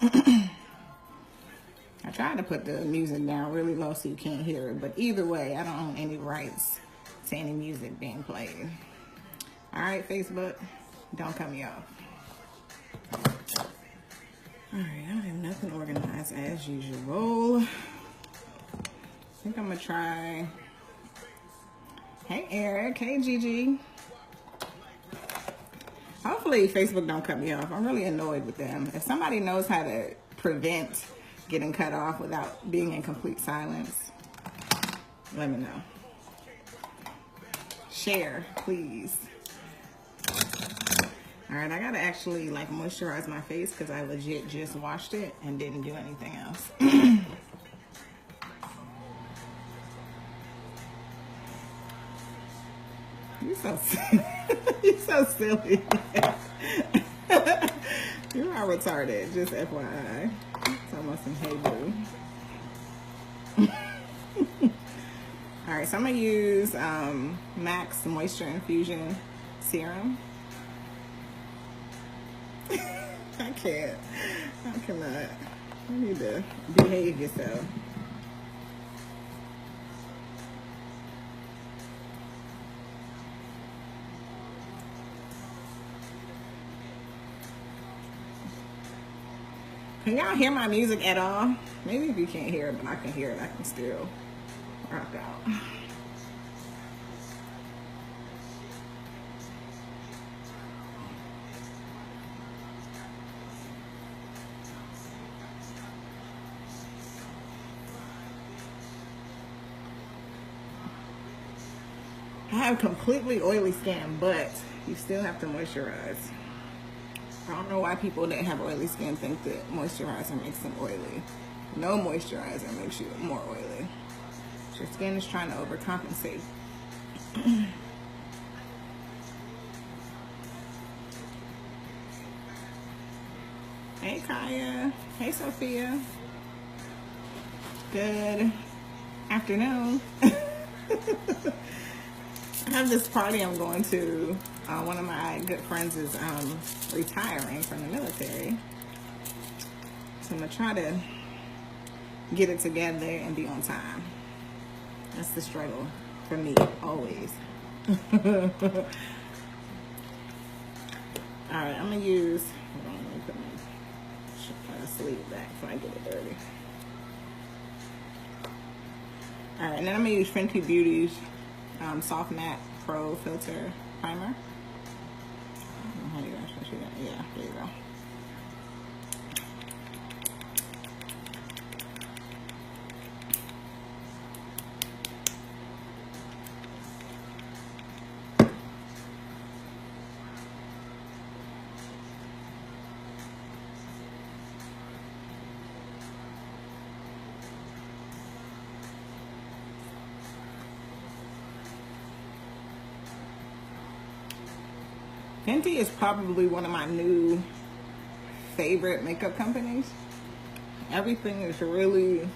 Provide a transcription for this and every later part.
I tried to put the music down really low so you can't hear it, but either way, I don't own any rights to any music being played. All right, Facebook, don't cut me off. All right, I have nothing organized as usual. I think I'm gonna try. Hey, Eric. Hey, Gigi. Hopefully Facebook don't cut me off. I'm really annoyed with them. If somebody knows how to prevent getting cut off without being in complete silence, let me know. Share, please. All right, I gotta actually like moisturize my face because I legit just washed it and didn't do anything else. You're so silly. You're so silly. You are retarded, just FYI. It's almost some hey boo. All right, so I'm gonna use Max Moisture Infusion Serum. I can't. I cannot. You need to behave yourself. Can y'all hear my music at all? Maybe if you can't hear it, but I can hear it, I can still rock out. I have completely oily skin, but you still have to moisturize. I don't know why people that have oily skin think that moisturizer makes them oily. No moisturizer makes you more oily. Your skin is trying to overcompensate. Hey Kaya. Hey Sophia. Good afternoon. I have this party I'm going to. One of my good friends is retiring from the military. So I'm going to try to get it together and be on time. That's the struggle for me, always. Alright, I'm going to use, hold on, let me put my sleeve back before I get it dirty. Alright, and then I'm going to use Fenty Beauty's Soft Matte Pro Filter Primer. How do you guys see that? Yeah, there you go. Fenty is probably one of my new favorite makeup companies. Everything is really,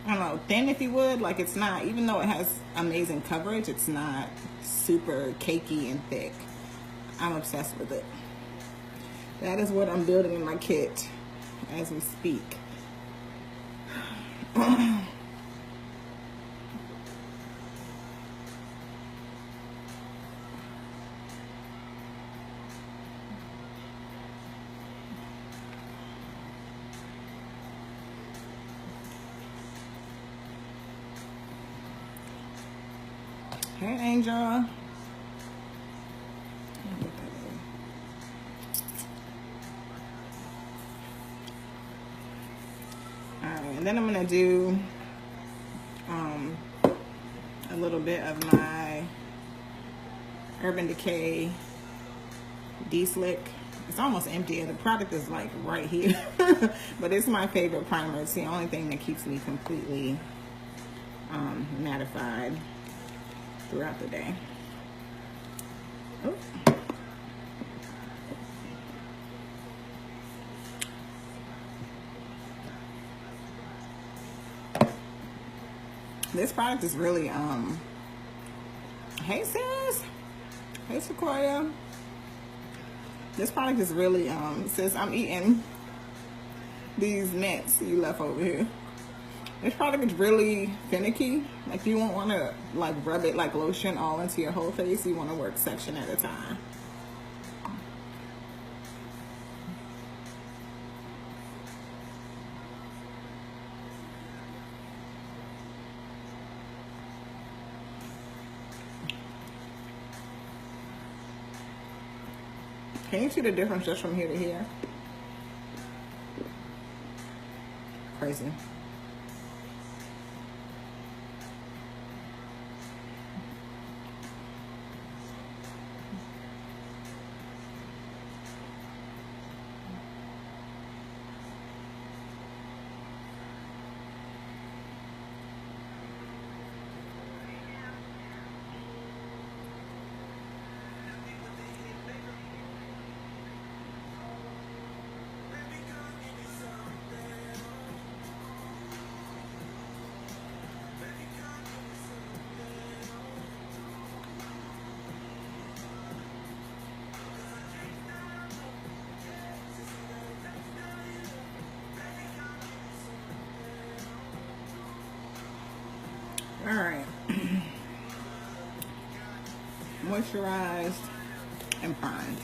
I don't know, thin if you would. Like it's not, even though it has amazing coverage, it's not super cakey and thick. I'm obsessed with it. That is what I'm building in my kit as we speak. Hey, Angel. Alright, and then I'm going to do a little bit of my Urban Decay D-Slick. It's almost empty. The product is like right here. But it's my favorite primer. It's the only thing that keeps me completely mattified throughout the day. Oh. This product is really hey sis, hey Sequoia. This product is really, since I'm eating these nuts you left over here, this product is really finicky. Like, you won't want to like rub it like lotion all into your whole face. You want to work section at a time. Can you see the difference just from here to here? Crazy. All right. Moisturized and primed.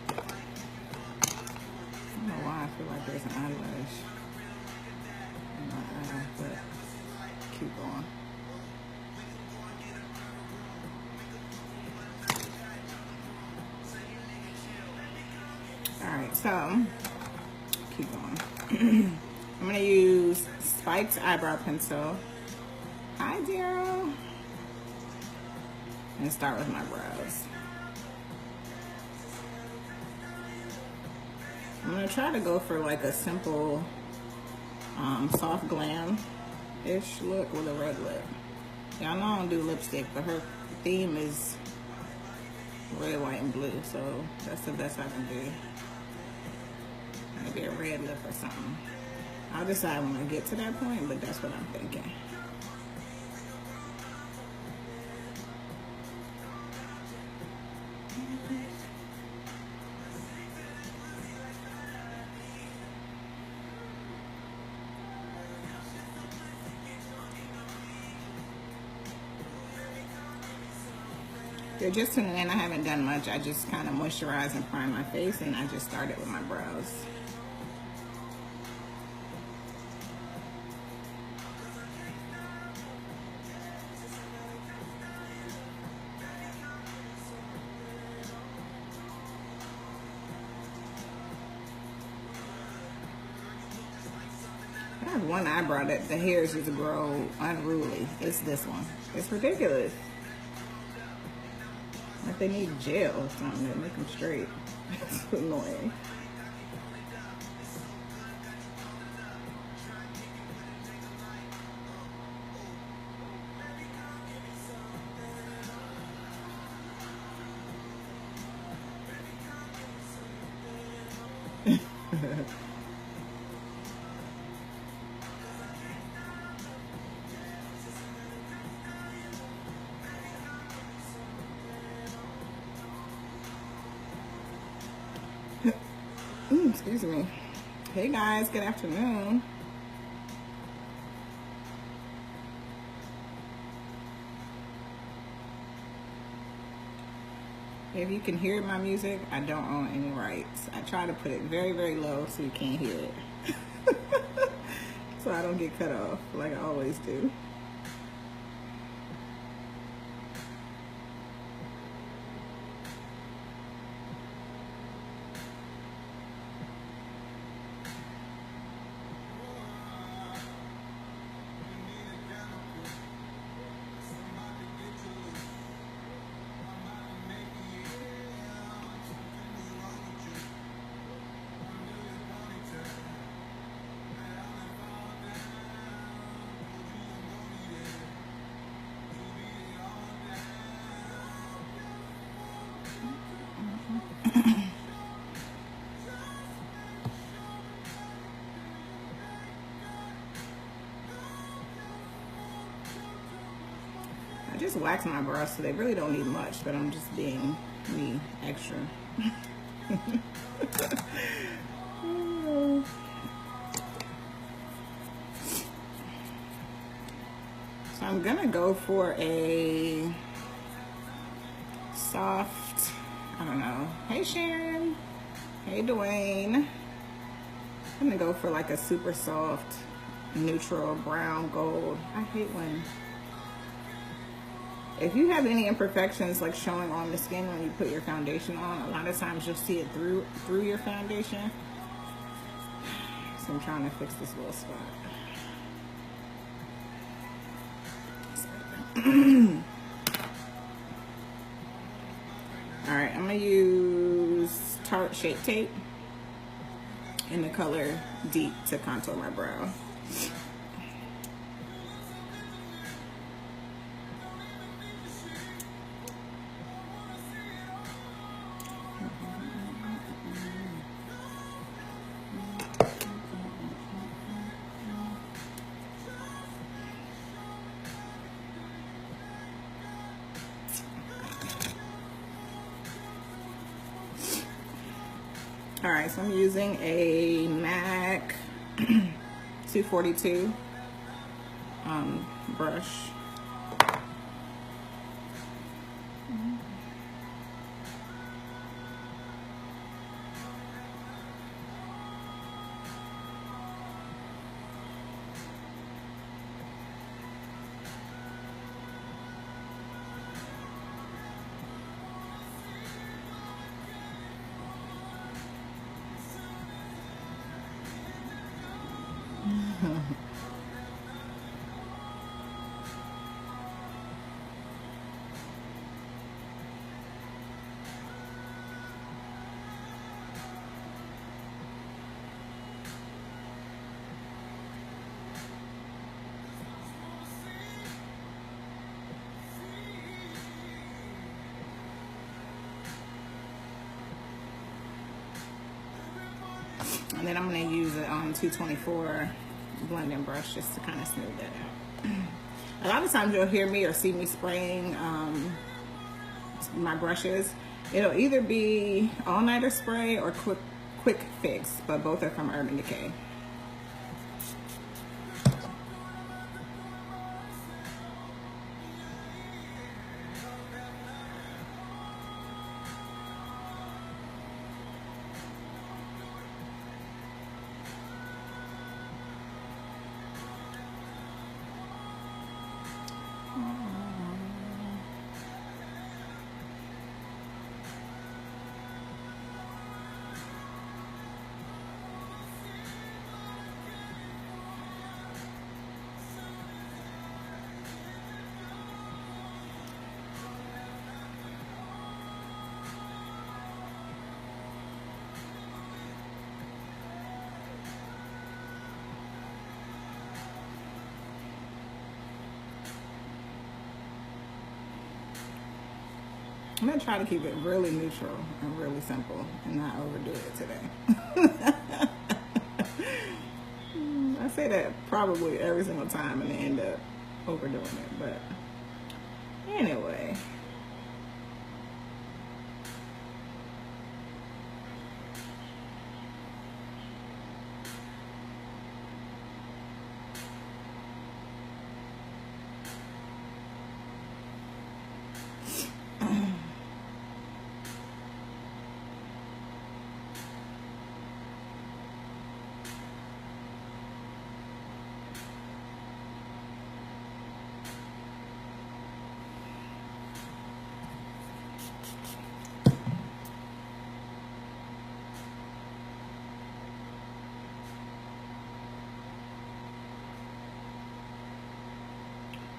I don't know why I feel like there's an eyelash in my eye, but keep going. Alright, so keep going. I'm gonna use spiked eyebrow pencil. Hi, Daryl. And start with my brows. I'm gonna try to go for like a simple, soft glam-ish look with a red lip. Y'all know I don't do lipstick, but her theme is red, white, and blue, so that's the best I can do. Maybe a red lip or something. I'll decide when I get to that point, but that's what I'm thinking. If you're just tuning in, I haven't done much. I just kind of moisturize and prime my face, and I just started with my brows. I have one eyebrow that the hairs just grow unruly. It's this one. It's ridiculous. Like they need gel or something to make them straight. It's annoying. Excuse me. Hey guys, good afternoon. If you can hear my music, I don't own any rights. I try to put it very, very low so you can't hear it. So I don't get cut off like I always do. just wax my brows, so they really don't need much, but I'm just being me extra. So I'm gonna go for a soft, I don't know. Hey Sharon. Hey Dwayne. I'm gonna go for like a super soft, neutral brown gold. I hate when, if you have any imperfections like showing on the skin when you put your foundation on, a lot of times you'll see it through your foundation. So I'm trying to fix this little spot. All right, I'm gonna use Tarte Shape Tape in the color Deep to contour my brow. All right, so I'm using a MAC 242 brush. And then I'm going to use a 224 blending brush just to kind of smooth that out. A lot of times you'll hear me or see me spraying my brushes. It'll either be all-nighter spray or quick fix, but both are from Urban Decay. I'm gonna try to keep it really neutral and really simple and not overdo it today. I say that probably every single time and then end up overdoing it, but anyway.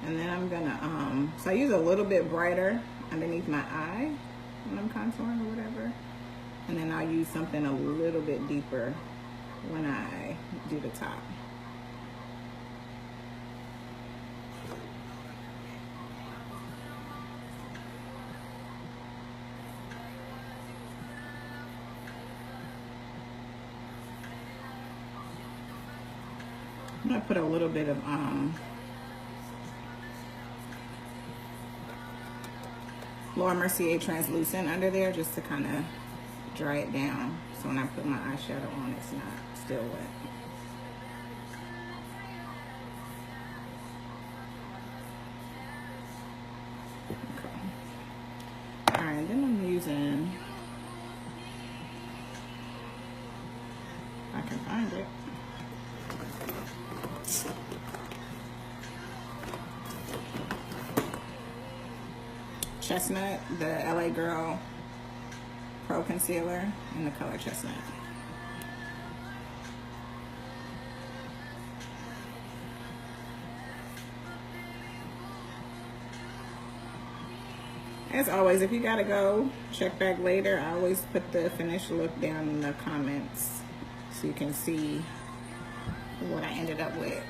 And then I'm gonna, so I use a little bit brighter underneath my eye when I'm contouring or whatever. And then I'll use something a little bit deeper when I do the top. I'm gonna put a little bit of Laura Mercier translucent under there just to kind of dry it down. So when I put my eyeshadow on, it's not still wet. Okay. All right, then I'm using, if I can find it. Chestnut, the LA Girl Pro Concealer in the color Chestnut. As always, if you gotta go, check back later. I always put the finished look down in the comments so you can see what I ended up with.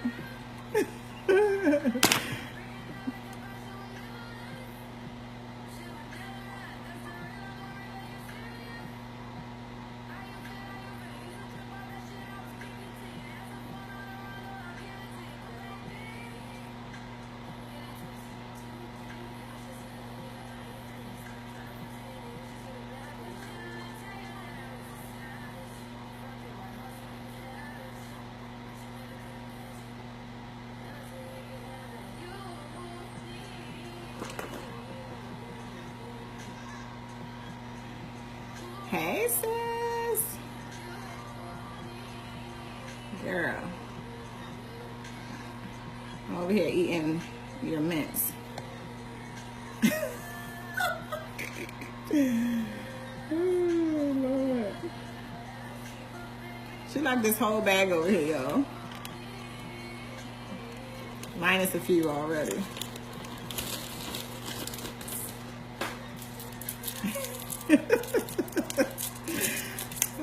Hey sis, girl, I'm over here eating your mints. Oh Lord, she like this whole bag over here, y'all. Minus a few already.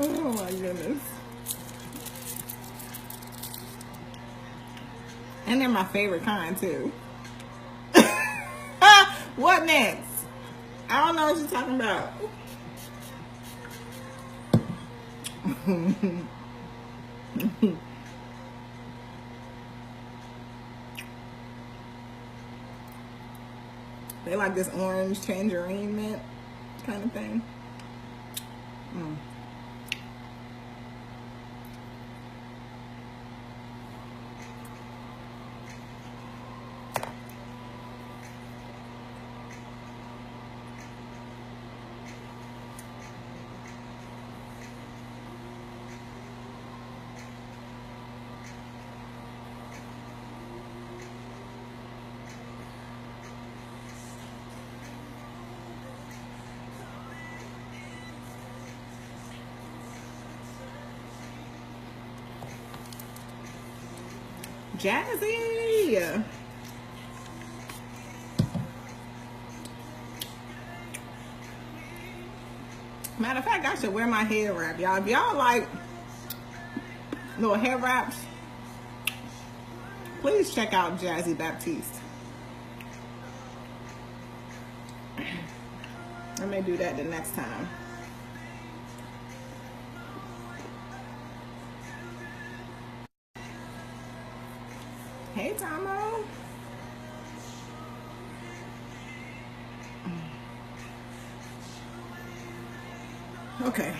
Oh my goodness. And they're my favorite kind too. What next? I don't know what you're talking about. They like this orange tangerine mint kind of thing. Jazzy. Matter of fact, I should wear my hair wrap, y'all. If y'all like little hair wraps, please check out Jazzy Baptiste. I may do that the next time. Hey, Tomo. Okay,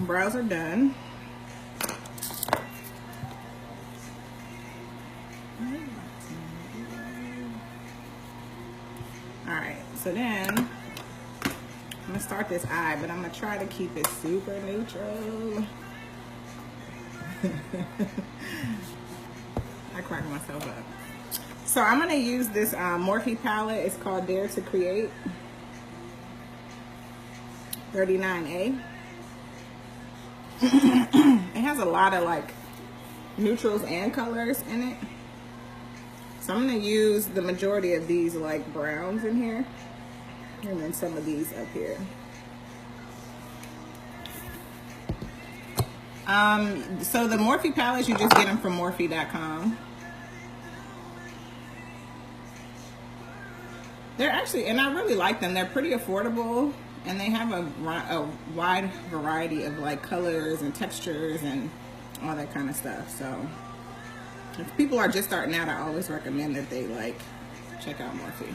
brows are done. All right, so then I'm gonna start this eye, but I'm gonna try to keep it super neutral. I crack myself up. So I'm gonna use this Morphe palette. It's called Dare to Create 39A. It has a lot of like neutrals and colors in it. So I'm gonna use the majority of these like browns in here, and then some of these up here. So the Morphe palettes, you just get them from Morphe.com. They're actually, and I really like them. They're pretty affordable, and they have a wide variety of like colors and textures and all that kind of stuff. So if people are just starting out, I always recommend that they like check out Morphe.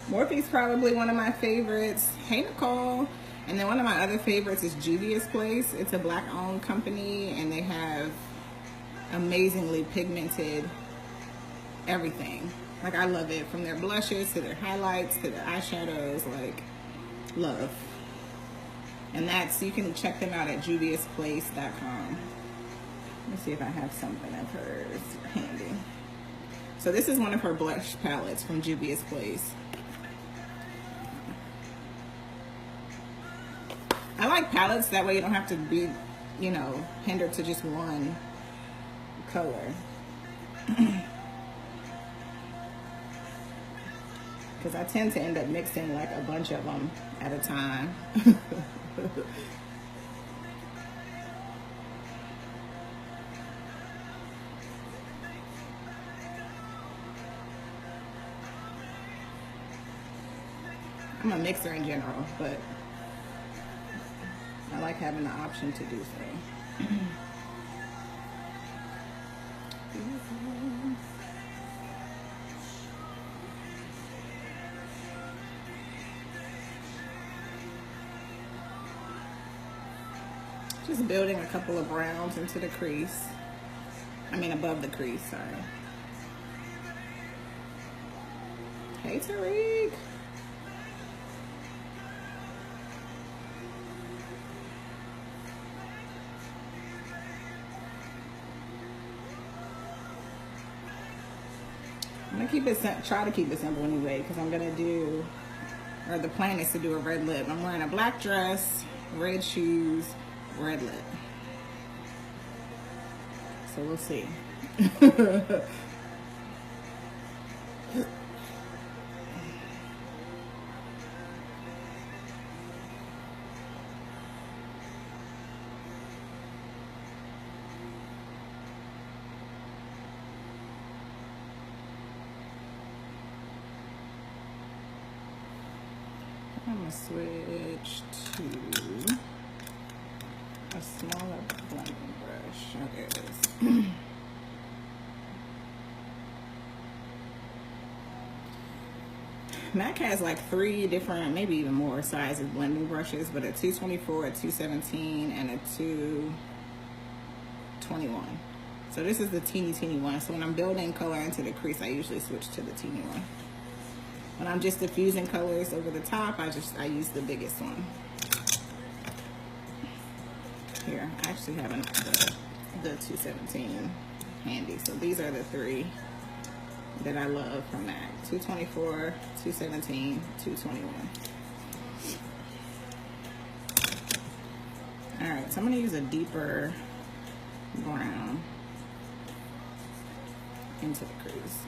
Morphe's probably one of my favorites. Hey, Nicole. And then one of my other favorites is Juvia's Place. It's a black-owned company, and they have amazingly pigmented everything. Like, I love it. From their blushes to their highlights to their eyeshadows. Like, love. And that's, you can check them out at juviasplace.com. Let me see if I have something of hers handy. So this is one of her blush palettes from Juvia's Place. I like palettes, that way you don't have to be, you know, hindered to just one color. Because I tend to end up mixing like a bunch of them at a time. I'm a mixer in general, but I like having the option to do so. Just building a couple of browns into the crease. I mean, above the crease, sorry. Hey, Tariq. I'm gonna keep it, try to keep it simple anyway, because I'm gonna do, or the plan is to do a red lip. I'm wearing a black dress, red shoes, red lip. So we'll see. I'm gonna switch to a smaller blending brush. Oh, there it is. MAC has like 3 different, maybe even more sizes blending brushes, but a 224, a 217, and a 221. So this is the teeny one. So when I'm building color into the crease, I usually switch to the teeny one. When I'm just diffusing colors over the top, I use the biggest one. Here, I actually have the 217 handy. So these are the 3 that I love from MAC. 224, 217, 221. All right, so I'm gonna use a deeper brown into the crease.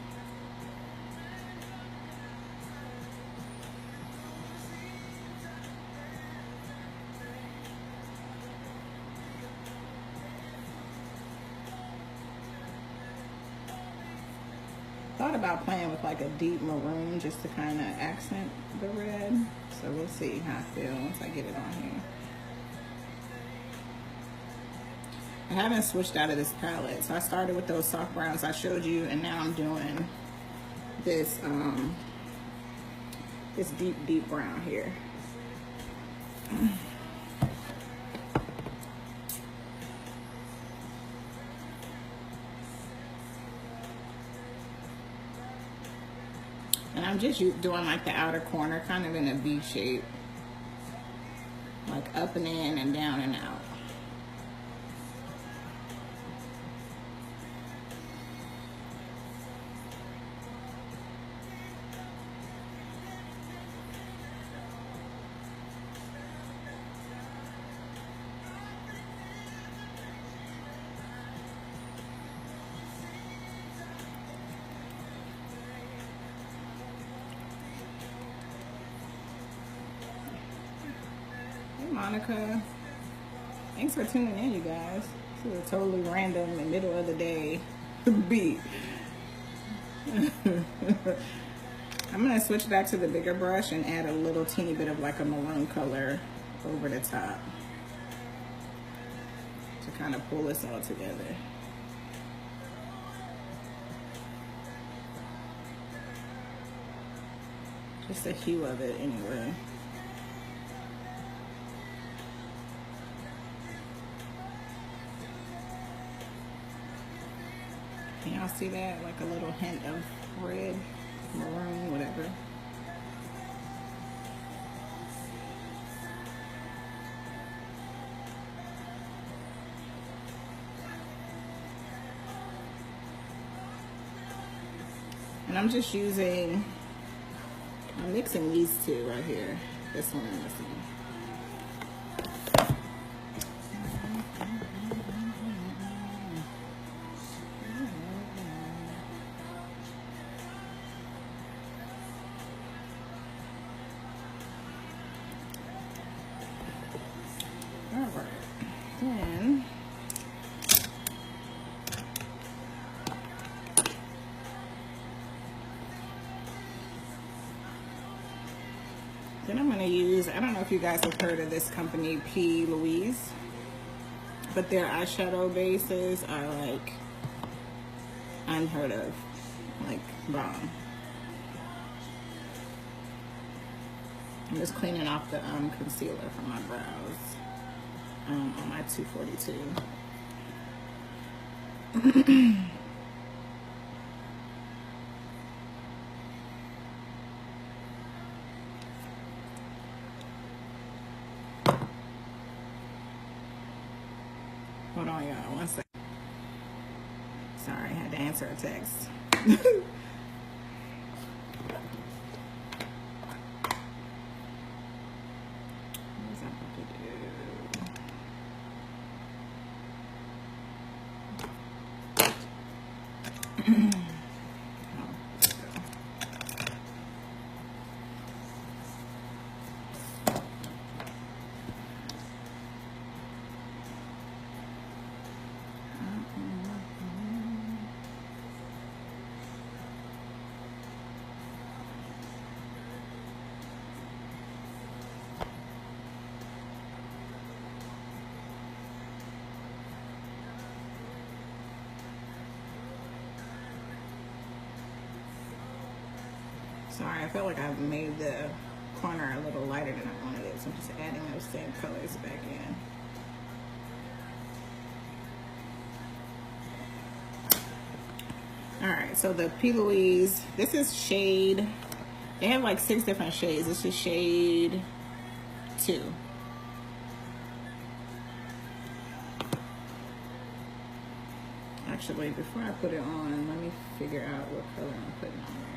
Thought about playing with like a deep maroon just to kind of accent the red. So we'll see how I feel once I get it on here. I haven't switched out of this palette. So I started with those soft browns I showed you, and now I'm doing this this deep brown here. And I'm just doing like the outer corner kind of in a V shape. Like up and in and down and out. Monica, thanks for tuning in, you guys. This is a totally random in the middle of the day beat. I'm gonna switch back to the bigger brush and add a little teeny bit of like a maroon color over the top. to kind of pull this all together. Just a hue of it anyway. Can y'all see that? Like a little hint of red, maroon, whatever. And I'm just using, I'm mixing these two right here. This one and this one. Then I'm going to use, I don't know if you guys have heard of this company, P. Louise, but their eyeshadow bases are like unheard of, like bomb. I'm just cleaning off the concealer from my brows on my 242. Hold on, y'all, 1 second. Sorry, I had to answer a text. Sorry, I felt like I made the corner a little lighter than I wanted it, so I'm just adding those same colors back in. Alright, so the P. Louise, this is shade, they have like 6 different shades. This is shade 2. Actually, before I put it on, let me figure out what color I'm putting on there.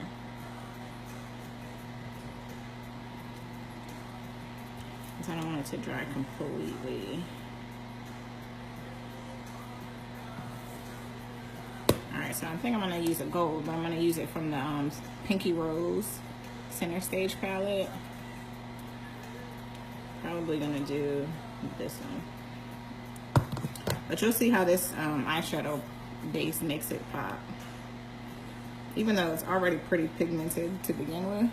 I don't want it to dry completely. Alright, so I think I'm going to use a gold, but I'm going to use it from the Pinky Rose Center Stage palette. Probably going to do this one. But you'll see how this eyeshadow base makes it pop. Even though it's already pretty pigmented to begin with.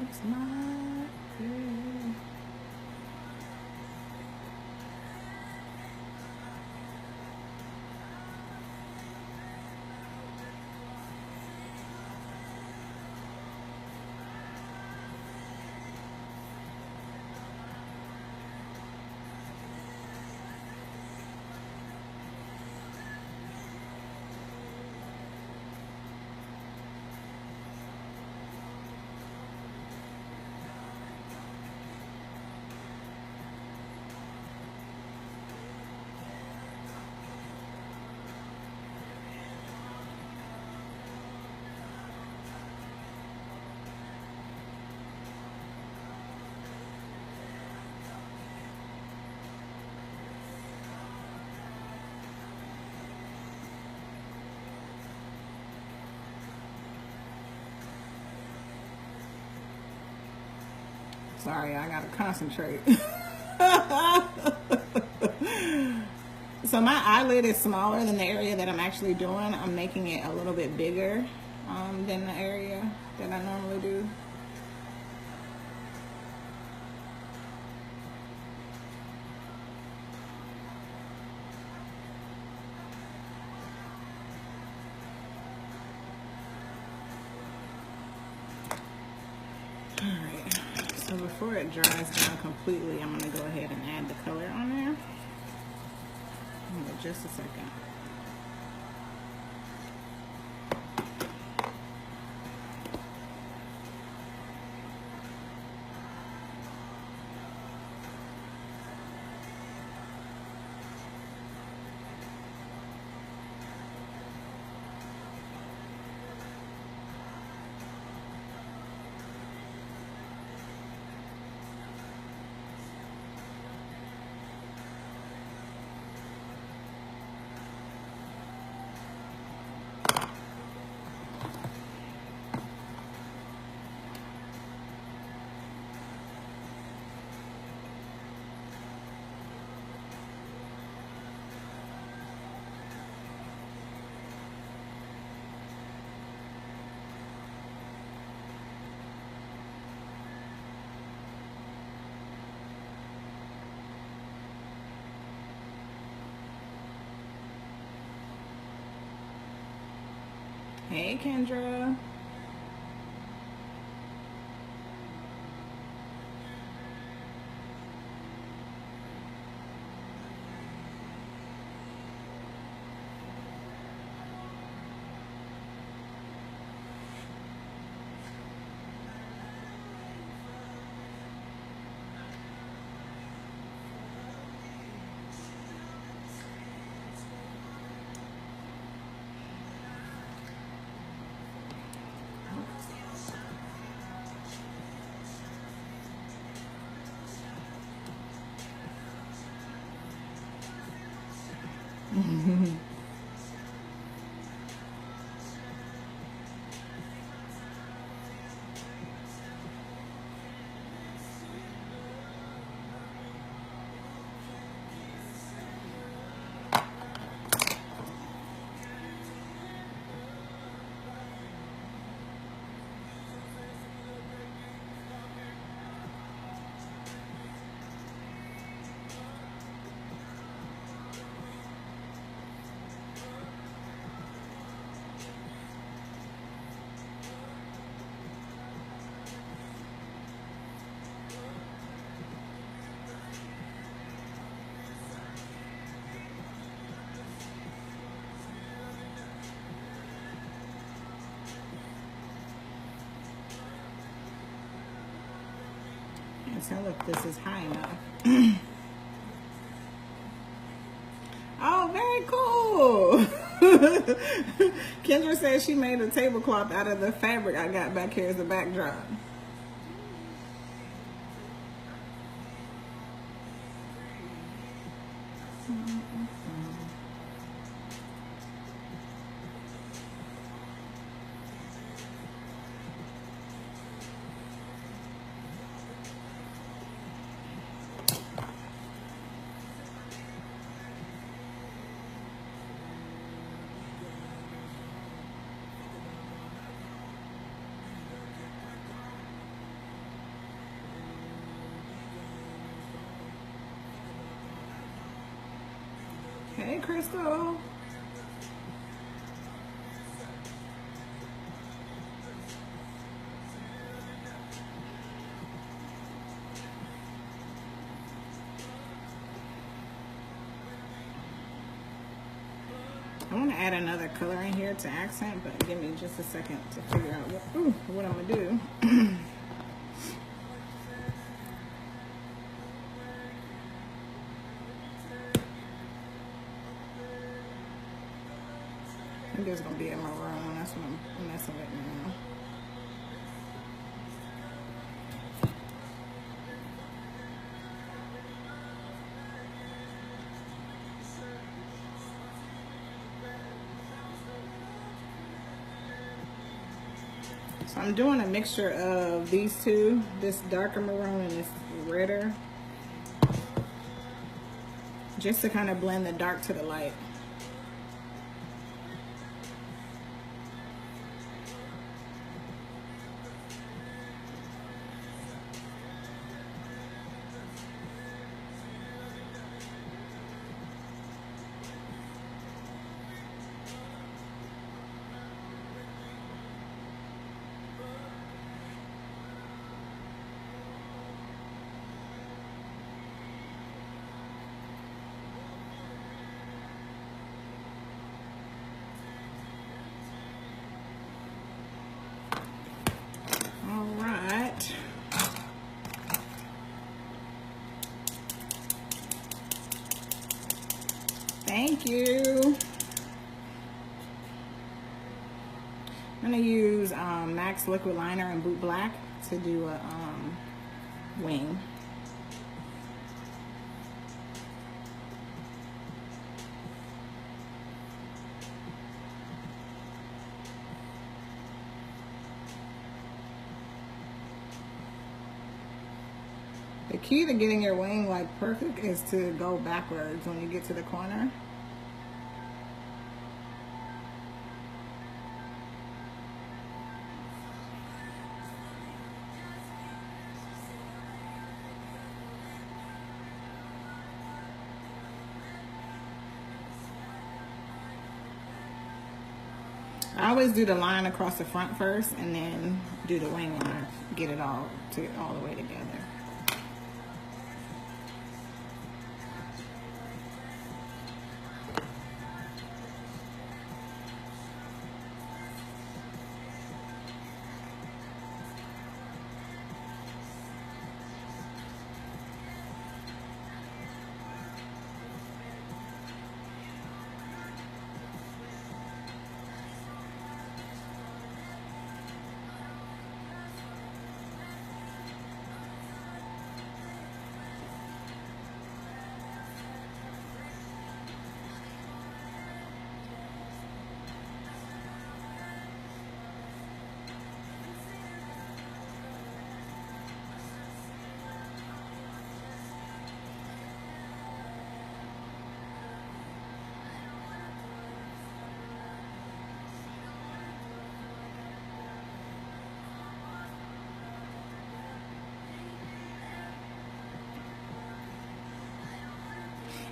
It's not good. Sorry, I gotta concentrate. So my eyelid is smaller than the area that I'm actually doing. I'm making it a little bit bigger than the area that I normally do. Alright, so before it dries down completely, I'm going to go ahead and add the color on there. Just a second. Hey, Kendra. So look, this is high enough. Oh, very cool. Kendra said she made a tablecloth out of the fabric I got back here as a backdrop. Hey, Crystal. I want to add another color in here to accent, but give me just a second to figure out what I'm going to do. I think it's going to be a maroon. That's what I'm messing with now. So I'm doing a mixture of these two, this darker maroon and this redder. just to kind of blend the dark to the light. Thank you. I'm gonna use MAC's liquid liner and Boot Black to do a wing. The key to getting your wing like perfect is to go backwards when you get to the corner. I always do the line across the front first and then do the wing line, get it all the way together.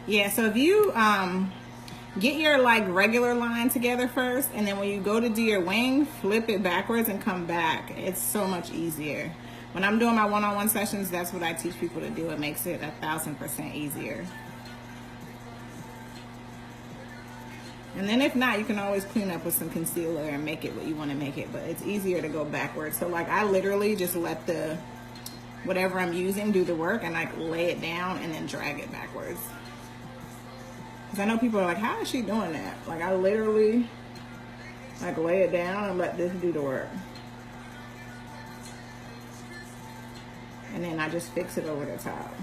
Yeah, so if you get your like regular line together first, and then when you go to do your wing, flip it backwards and come back. It's so much easier. When I'm doing my one-on-one sessions, that's what I teach people to do. It makes it 1000% easier. And then if not, you can always clean up with some concealer and make it what you want to make it, but it's easier to go backwards. So like I literally just let the whatever I'm using do the work and like lay it down and then drag it backwards. Because I know people are like, how is she doing that? Like I literally like lay it down and let this do the work. And then I just fix it over the top.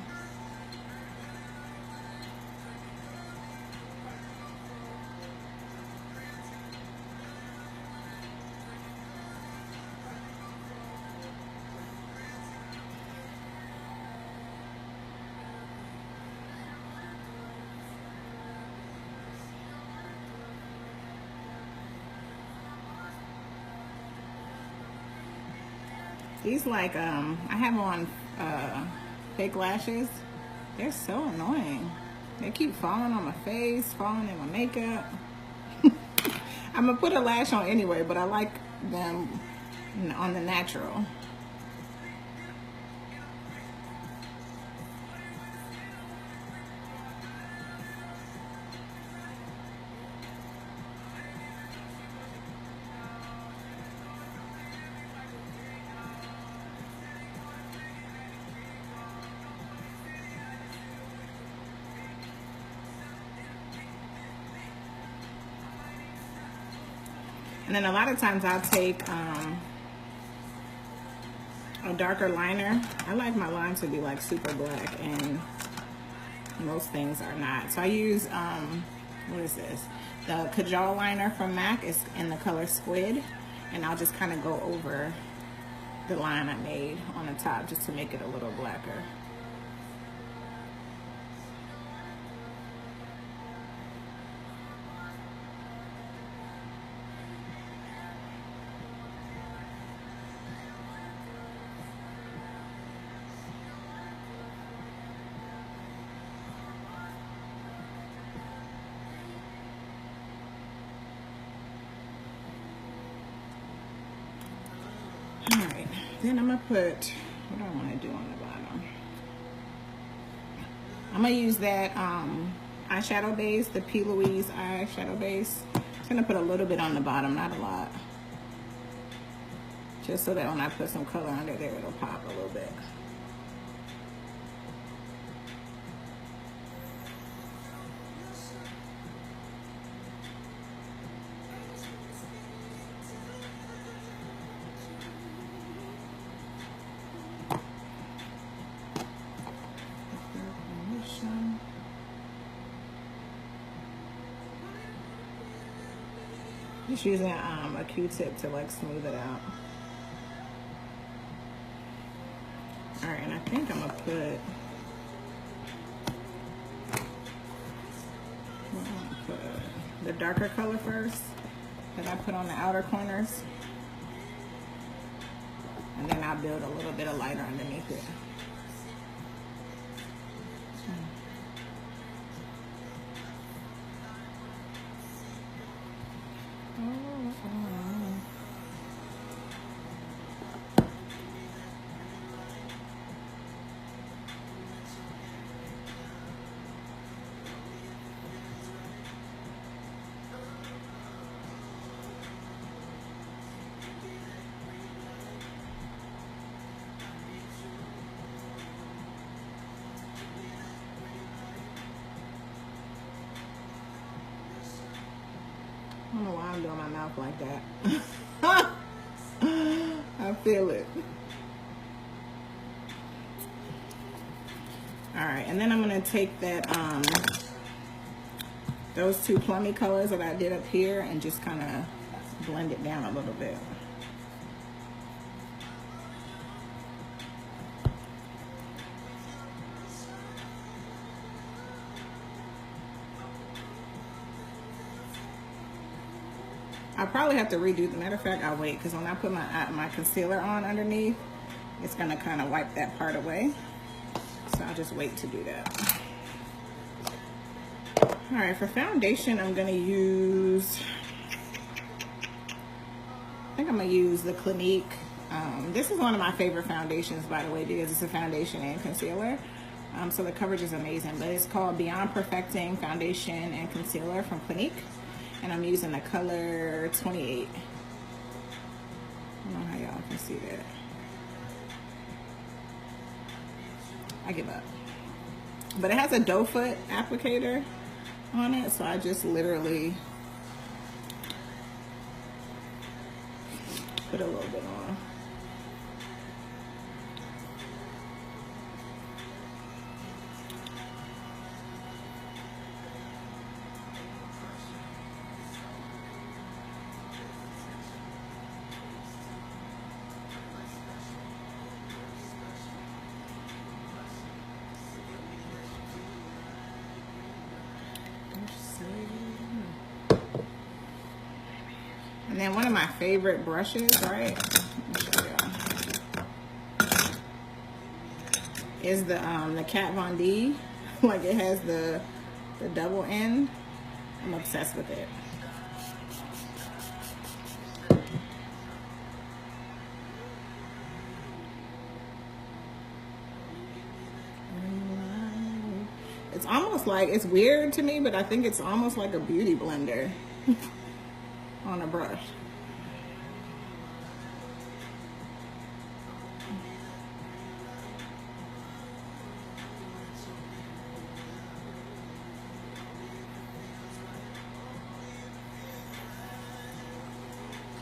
These like, I have on fake lashes. They're so annoying. They keep falling on my face, falling in my makeup. I'm gonna put a lash on anyway, but I like them on the natural. And then a lot of times I'll take a darker liner. I like my line to be like super black, and most things are not. So I use, what is this? The Kajal liner from MAC is in the color Squid. And I'll just kind of go over the line I made on the top just to make it a little blacker. then I'm gonna put, what do I want to do on the bottom? I'm gonna use that eyeshadow base, the P. Louise eyeshadow base. I'm gonna put a little bit on the bottom, not a lot. Just so that when I put some color under there, it'll pop a little bit. Just using a Q-tip to like smooth it out. All right, and I think I'm gonna put the darker color first that I put on the outer corners, and then I'll build a little bit of lighter underneath it. I don't know why I'm doing my mouth like that. I feel it. All right, and then I'm gonna take that those two plummy colors that I did up here and just kind of blend it down a little bit. I'll probably have to redo. The matter of fact, I'll wait, because when I put my concealer on underneath, it's gonna kind of wipe that part away. So I'll just wait to do that. All right, for foundation, I'm gonna use, I think I'm gonna use the Clinique. This is one of my favorite foundations, by the way, because it's a foundation and concealer. So the coverage is amazing, but it's called Beyond Perfecting Foundation and Concealer from Clinique. And I'm using the color 28. I don't know how y'all can see that. I give up. But it has a doe foot applicator on it, so I just literally put a little bit on. And then one of my favorite brushes, right? Let me show y'all. Is the Kat Von D. Like, it has the double end. I'm obsessed with it. It's almost like, it's weird to me, but I think it's almost like a beauty blender on a brush.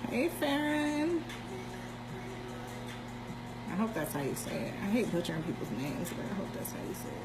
Hey, Farron. I hope that's how you say it. I hate butchering people's names, but I hope that's how you say it.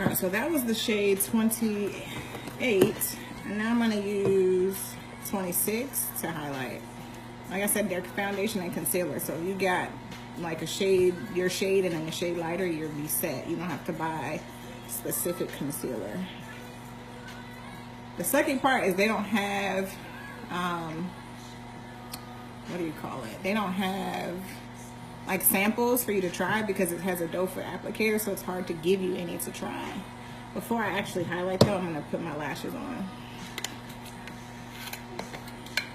All right, so that was the shade 28. And now I'm going to use 26 to highlight. Like I said, they're foundation and concealer. So you got like a shade, your shade, and then a shade lighter, you'll be set. You don't have to buy specific concealer. The second part is they don't have, what do you call it? They don't have like samples for you to try because it has a doe foot applicator, so it's hard to give you any to try. Before I actually highlight though, I'm gonna put my lashes on.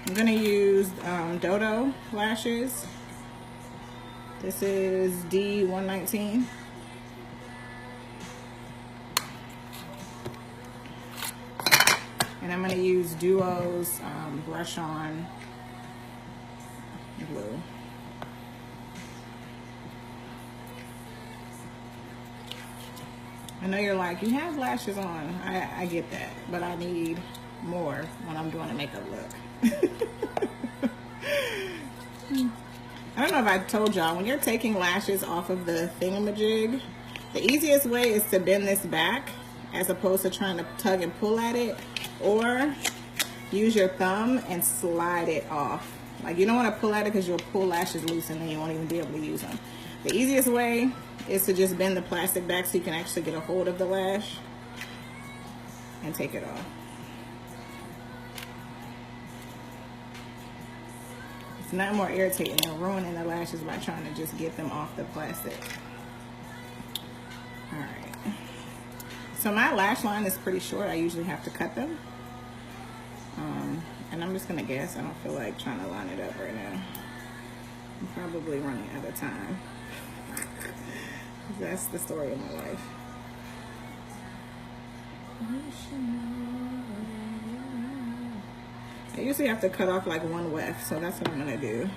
I'm gonna use Dodo lashes. This is D119. And I'm gonna use Duo's brush on glue. I know you're like, you have lashes on. I get that, but I need more when I'm doing a makeup look. I don't know if I told y'all, when you're taking lashes off of the thingamajig, the easiest way is to bend this back as opposed to trying to tug and pull at it, or use your thumb and slide it off. Like, you don't want to pull at it because you'll pull lashes loose and then you won't even be able to use them. The easiest way is to just bend the plastic back so you can actually get a hold of the lash and take it off. It's not more irritating than ruining the lashes by trying to just get them off the plastic. All right. So my lash line is pretty short. I usually have to cut them. And I'm just gonna guess. I don't feel like trying to line it up right now. I'm probably running out of time. That's the story of my life. I usually have to cut off like one weft, so that's what I'm gonna do.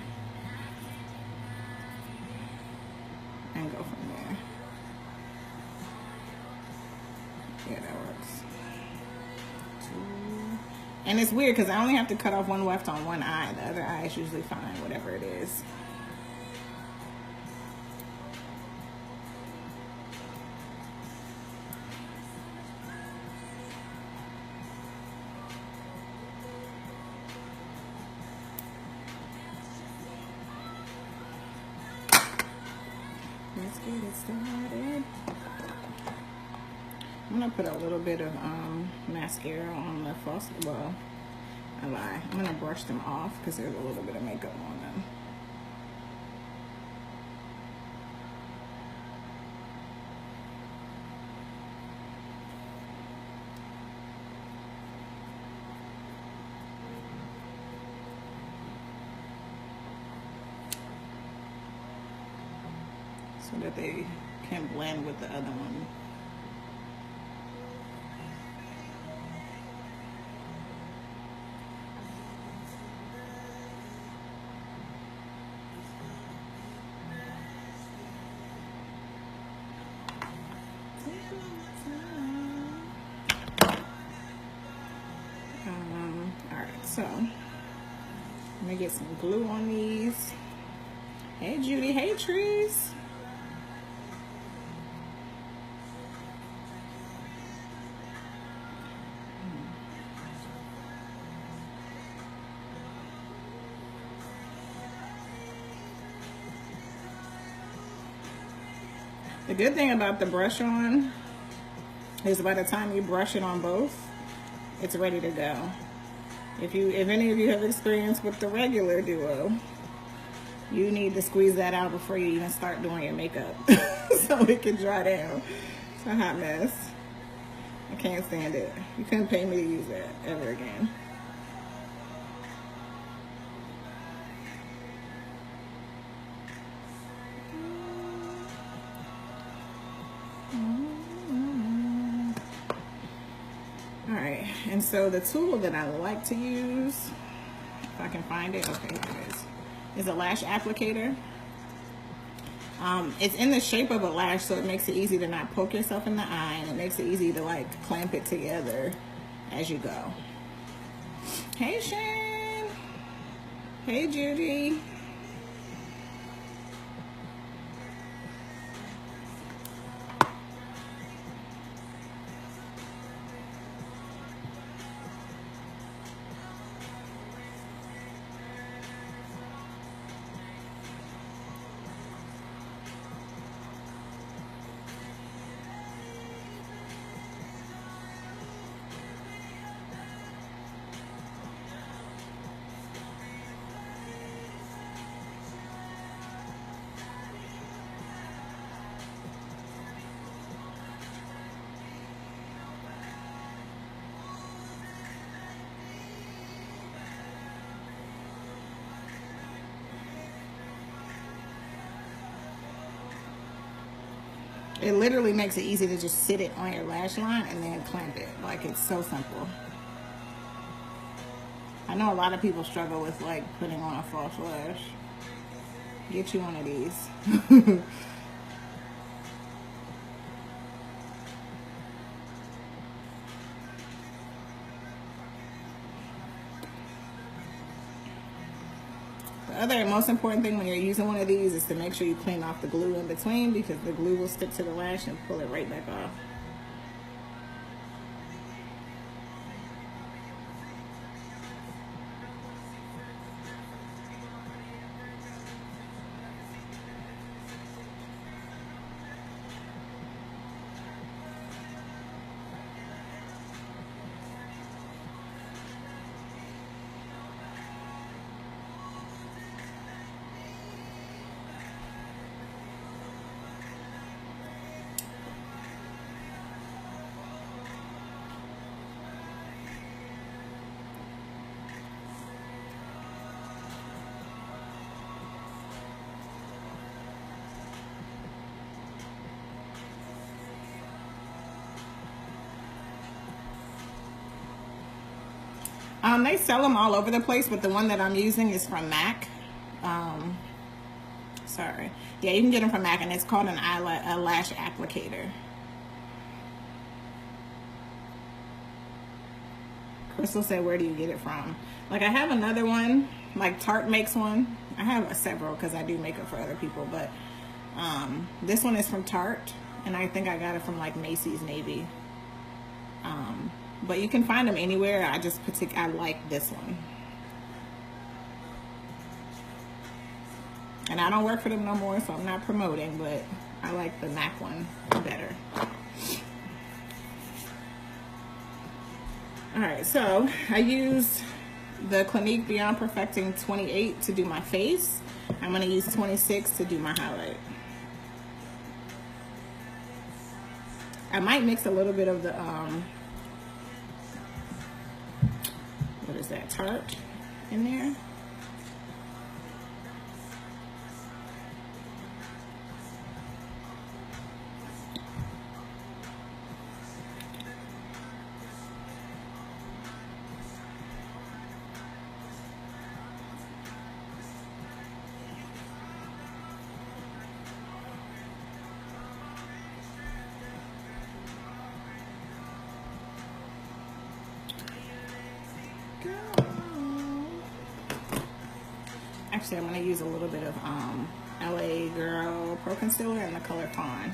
And go from there. Yeah, that works. And it's weird because I only have to cut off one weft on one eye. The other eye is usually fine, whatever it is. Let's get it started. I'm gonna put a little bit of mascara on the false. Well, I lie. I'm gonna brush them off because there's a little bit of makeup on them. So that they can blend with the other one. Alright, so I'm gonna get some glue on these. Hey Judy, hey Trees. The good thing about the brush on is by the time you brush it on both, it's ready to go. If any of you have experience with the regular Duo, you need to squeeze that out before you even start doing your makeup so it can dry down. It's a hot mess. I can't stand it. You couldn't pay me to use that ever again. Alright, and so the tool that I like to use, if I can find it, okay, here it is a lash applicator. It's in the shape of a lash, so it makes it easy to not poke yourself in the eye, and it makes it easy to like clamp it together as you go. Hey Shane! Hey Judy! It literally makes it easy to just sit it on your lash line and then clamp it. Like, it's so simple. I know a lot of people struggle with like putting on a false lash. Get you one of these. The other most important thing when you're using one of these is to make sure you clean off the glue in between, because the glue will stick to the lash and pull it right back off. They sell them all over the place, but the one that I'm using is from MAC. Sorry. Yeah, you can get them from MAC, and it's called a lash applicator. Crystal said, where do you get it from? Like, I have another one, like Tarte makes one. I have several because I do makeup for other people, but this one is from Tarte, and I think I got it from like Macy's Navy. But you can find them anywhere. I like this one. And I don't work for them no more, so I'm not promoting, but I like the MAC one better. Alright, so I used the Clinique Beyond Perfecting 28 to do my face. I'm going to use 26 to do my highlight. I might mix a little bit of the, what is that, Tarte in there. Actually, I'm going to use a little bit of LA Girl Pro Concealer in the color Fawn.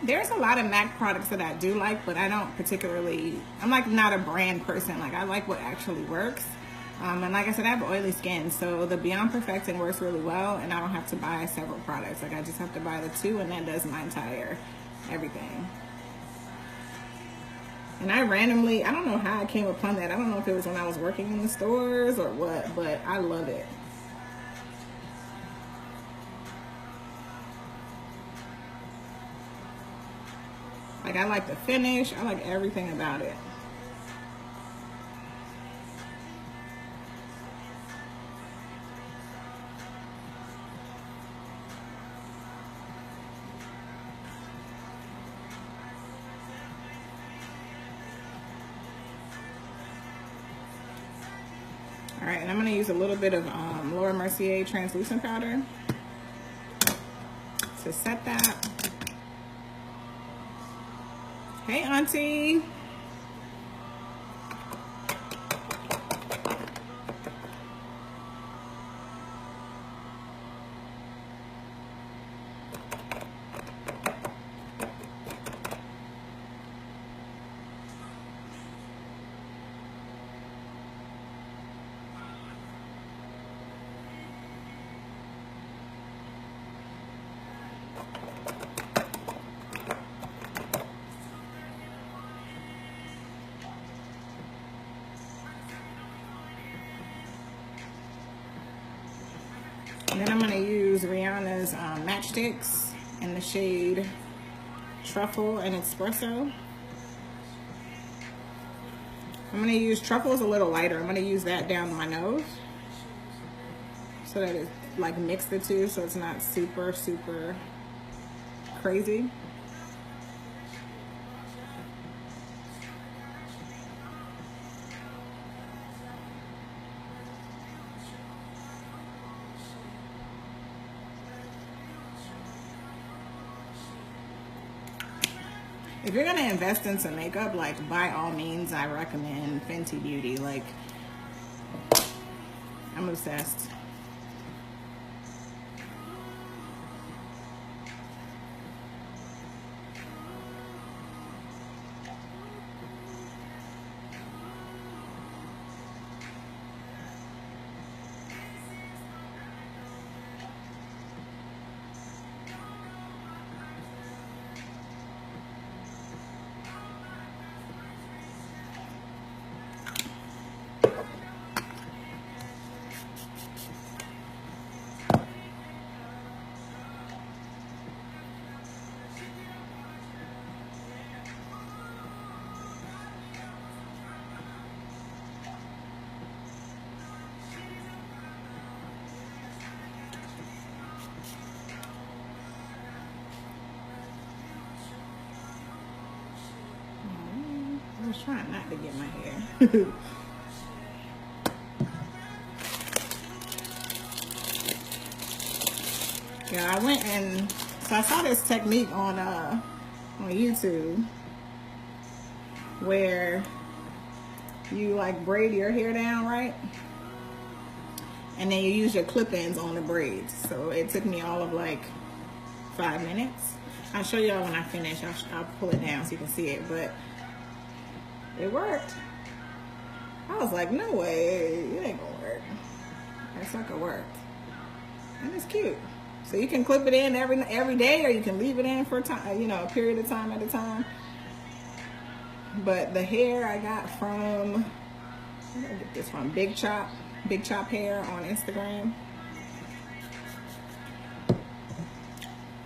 There's a lot of MAC products that I do like, but I don't particularly, I'm like not a brand person. Like, I like what actually works. And like I said, I have oily skin, so the Beyond Perfecting works really well, and I don't have to buy several products. Like, I just have to buy the two, and that does my entire everything. And I don't know how I came upon that. I don't know if it was when I was working in the stores or what, but I love it. Like, I like the finish. I like everything about it. All right, and I'm gonna use a little bit of Laura Mercier translucent powder to set that. Hey, Auntie. And then I'm going to use Rihanna's matchsticks in the shade Truffle and Espresso. I'm going to use Truffle's a little lighter. I'm going to use that down my nose so that it like mix the two so it's not super, super crazy. If you're gonna invest in some makeup, like by all means, I recommend Fenty Beauty. Like, I'm obsessed. I was trying not to get my hair. Yeah, I went and so I saw this technique on YouTube where you like braid your hair down, right? And then you use your clip-ins on the braids. So it took me all of like 5 minutes. I'll show y'all when I finish. I'll pull it down so you can see it, but it worked. I was like, no way, it ain't gonna work. That sucker worked. And it's cute. So you can clip it in every day, or you can leave it in for time, you know, a period of time at a time. But the hair I got from, where did I get this from? Big Chop Hair on Instagram.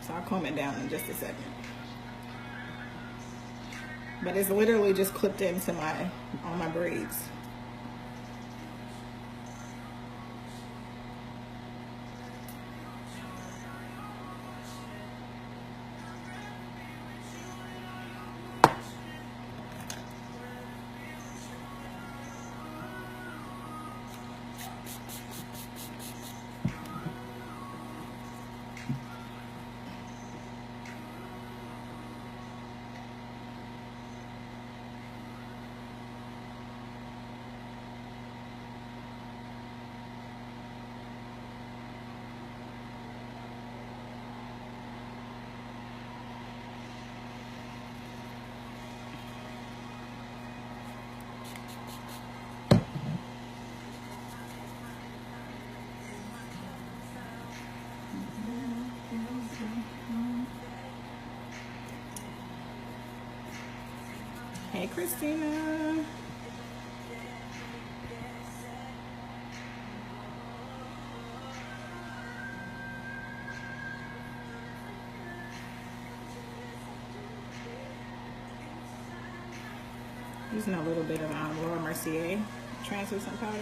So I'll comb it down in just a second. But it's literally just clipped into on my braids. Hey, Christina. Using a little bit of Laura Mercier translucent powder.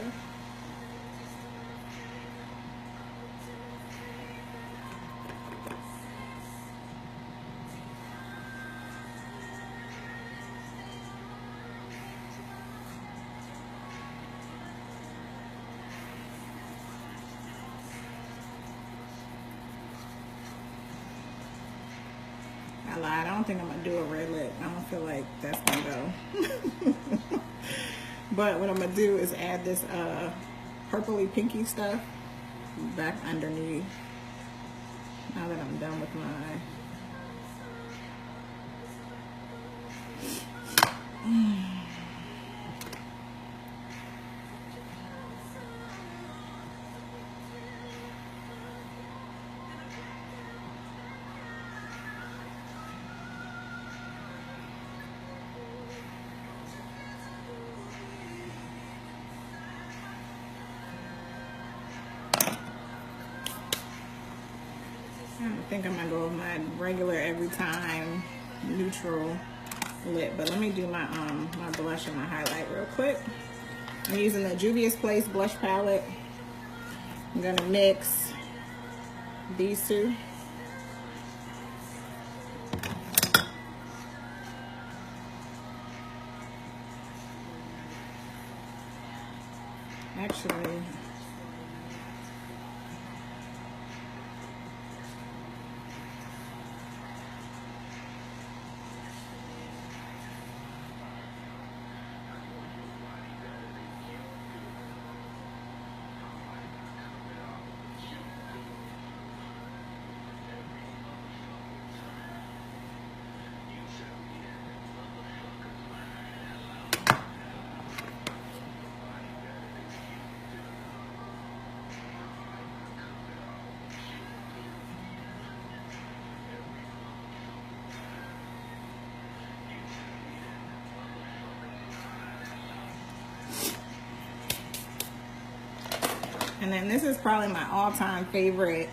I lied. I don't think I'm gonna do a red lip. I don't feel like that's gonna go. But what I'm gonna do is add this purpley pinky stuff back underneath. Now that I'm done with my I think I'm gonna go with my regular every time neutral lip, but let me do my my blush and my highlight real quick. I'm using the Juvia's Place blush palette. I'm gonna mix these two. Actually, and then this is probably my all-time favorite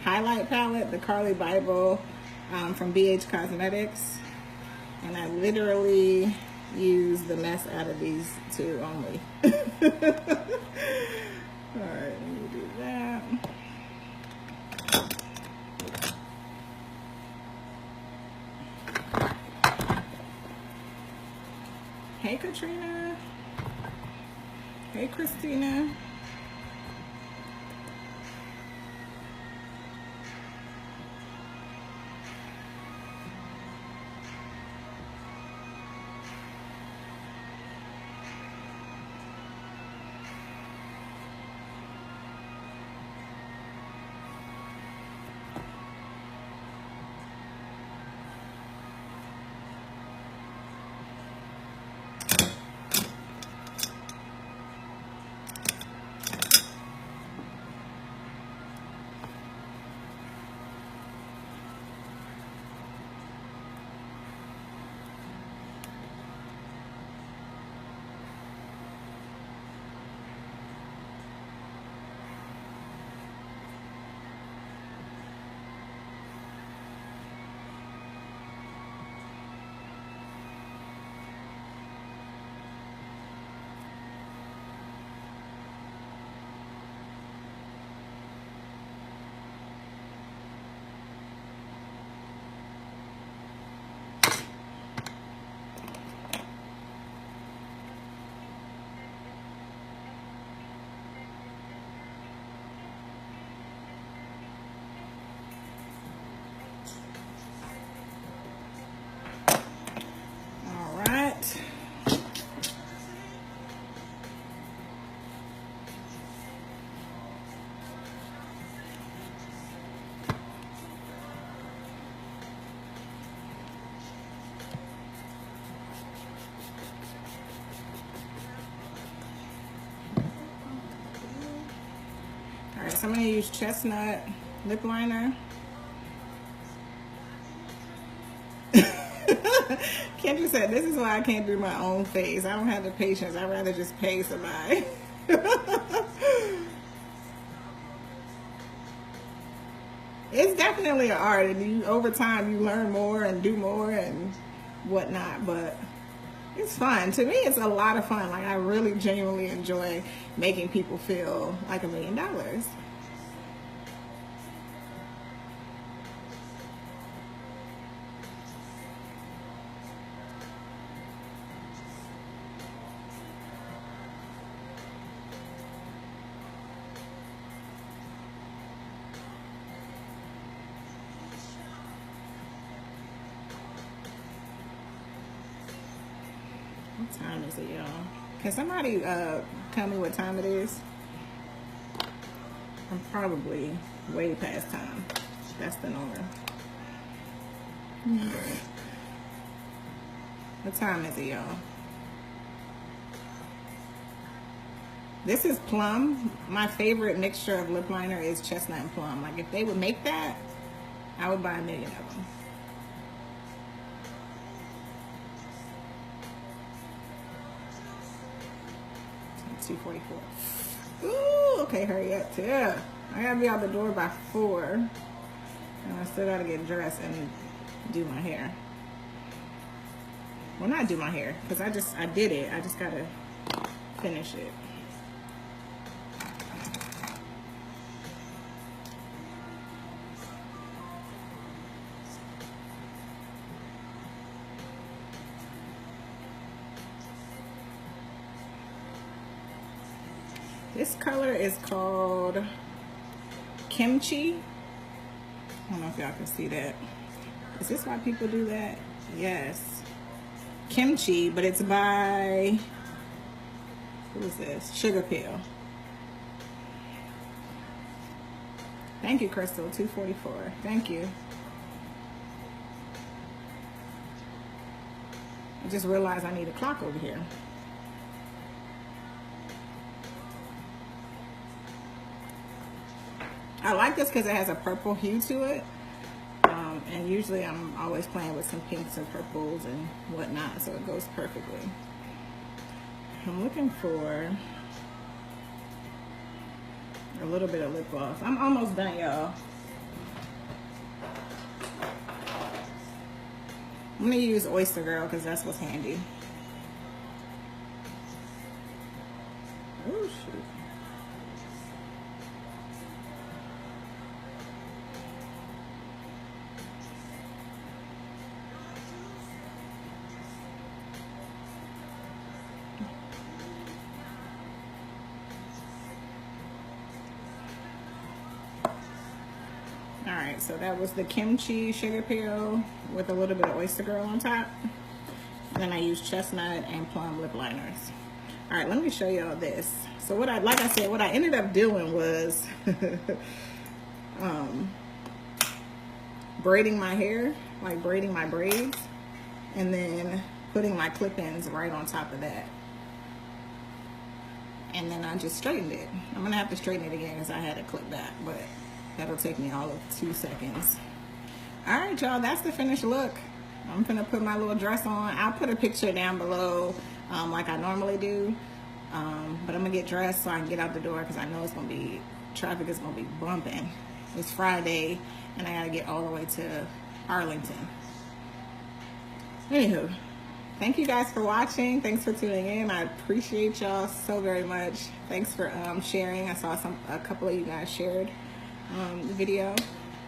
highlight palette, the Carly Bible from BH Cosmetics. And I literally use the mess out of these two only. All right, let me do that. Hey, Katrina. Hey, Christina. So I'm going to use Chestnut lip liner. Kendra said, this is why I can't do my own face. I don't have the patience. I'd rather just pay somebody. It's definitely an art, and over time you learn more and do more and whatnot, but It's fun. To me, it's a lot of fun. Like, I really genuinely enjoy making people feel like $1 million. What time is it, y'all? Can somebody tell me what time it is? I'm probably way past time. That's the norm. What time is it, y'all? This is Plum. My favorite mixture of lip liner is chestnut and plum. Like, if they would make that, I would buy 1 million of them. It's 2:44. Ooh, okay, hurry up, too. I gotta be out the door by 4. And I still gotta get dressed and do my hair. Well, not do my hair, because I did it. I just gotta finish it. This color is called Kimchi. I don't know if y'all can see that. Is this why people do that? Yes. Kimchi, but it's by, who is this? Sugar Pill. Thank you, Crystal. 244. Thank you. I just realized I need a clock over here. I like this because it has a purple hue to it. And usually I'm always playing with some pinks and purples and whatnot, so it goes perfectly. I'm looking for a little bit of lip gloss. I'm almost done, y'all. I'm gonna use Oyster Girl because that's what's handy. Oh, shoot. Alright, so that was the Kimchi Sugar Pill with a little bit of Oyster Girl on top. And then I used Chestnut and Plum lip liners. Alright, let me show y'all this. So what like I said, what I ended up doing was braiding my hair, like braiding my braids, and then putting my clip-ins right on top of that. And then I just straightened it. I'm gonna have to straighten it again because I had it clipped back, but that'll take me all of 2 seconds. All right, y'all, that's the finished look. I'm gonna put my little dress on. I'll put a picture down below like I normally do. But I'm gonna get dressed so I can get out the door because I know it's gonna be, traffic is gonna be bumping. It's Friday and I gotta get all the way to Arlington. Anywho, thank you guys for watching. Thanks for tuning in. I appreciate y'all so very much. Thanks for sharing. I saw a couple of you guys shared the video.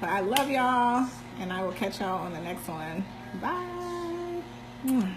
But I love y'all, and I will catch y'all on the next one. Bye.